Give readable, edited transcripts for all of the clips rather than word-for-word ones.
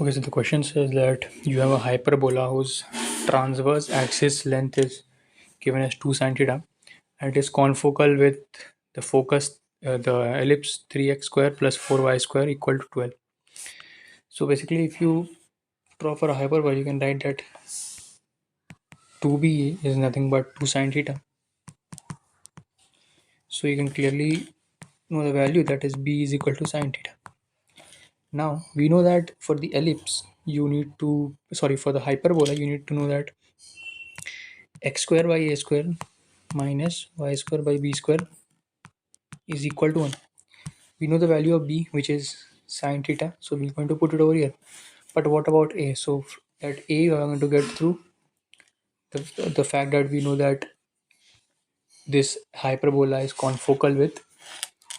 Okay, so the question says that you have a hyperbola whose transverse axis length is given as 2 sin theta and it is confocal with the focus, the ellipse 3x square plus 4y square equal to 12. So basically, if you draw for a hyperbola, you can write that 2b is nothing but 2 sin theta. So you can clearly know the value, that is b is equal to sin theta. Now we know that for the ellipse, for the hyperbola, you need to know that x square by a square minus y square by b square is equal to 1. We know the value of b, which is sine theta, so we're going to put it over here. But what about a? So at a, we are going to get through the fact that we know that this hyperbola is confocal with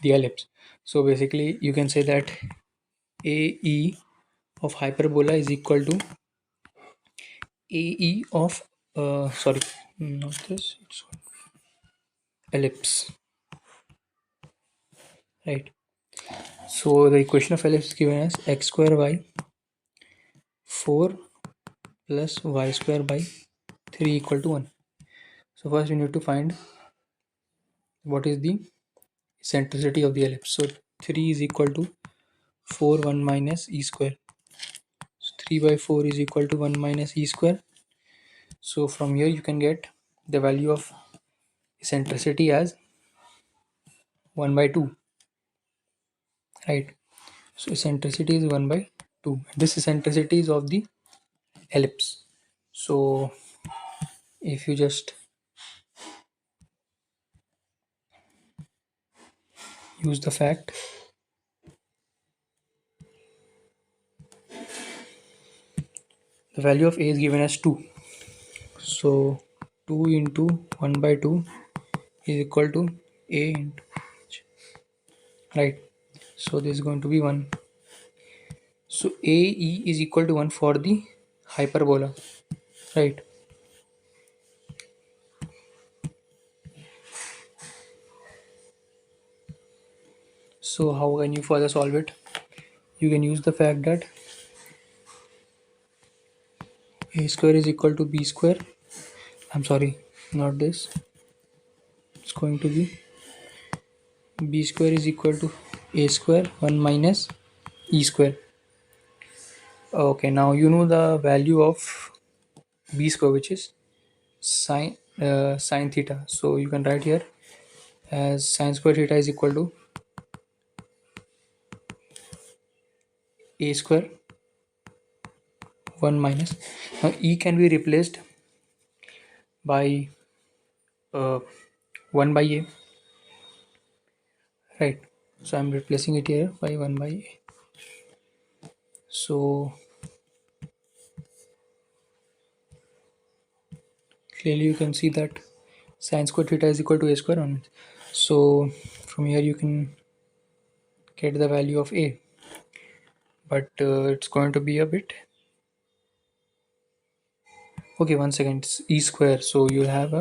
the ellipse. So basically, you can say that AE of hyperbola is equal to AE of not this, it's ellipse, right? So the equation of ellipse is given as x square by 4 plus y square by 3 equal to 1. So first we need to find what is the eccentricity of the ellipse. So 3 is equal to 4 1 minus e square. So 3 by 4 is equal to 1 minus e square. So from here you can get the value of eccentricity as 1 by 2, right? So eccentricity is 1 by 2. This eccentricity is of the ellipse. So if you just use the fact the value of a is given as 2, so 2 into 1 by 2 is equal to a into h, right? So this is going to be 1. So AE is equal to 1 for the hyperbola, right? So how can you further solve it? You can use the fact that a square is equal to b square. I'm sorry, not this. It's going to be b square is equal to a square 1 minus e square. Okay, now you know the value of b square, which is sine theta. So you can write here as sine square theta is equal to a square 1 minus. Now e can be replaced by uh, 1 by a, right? So I'm replacing it here by 1 by a. So clearly you can see that sine square theta is equal to a square 1. So from here you can get the value of a, but it's going to be a bit, okay, 1 second, it's e square, so you'll have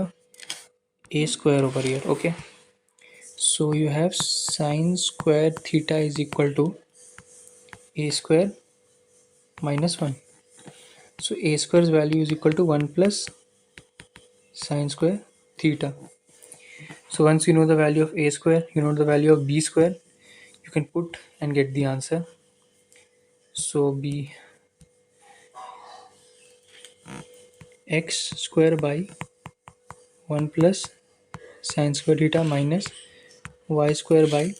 a square over here. Okay, so you have sine square theta is equal to a square minus 1. So a square's value is equal to 1 plus sine square theta. So once you know the value of a square, you know the value of b square, you can put and get the answer. So b x square by 1 plus sine square theta minus y square by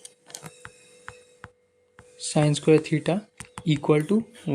sine square theta equal to 1.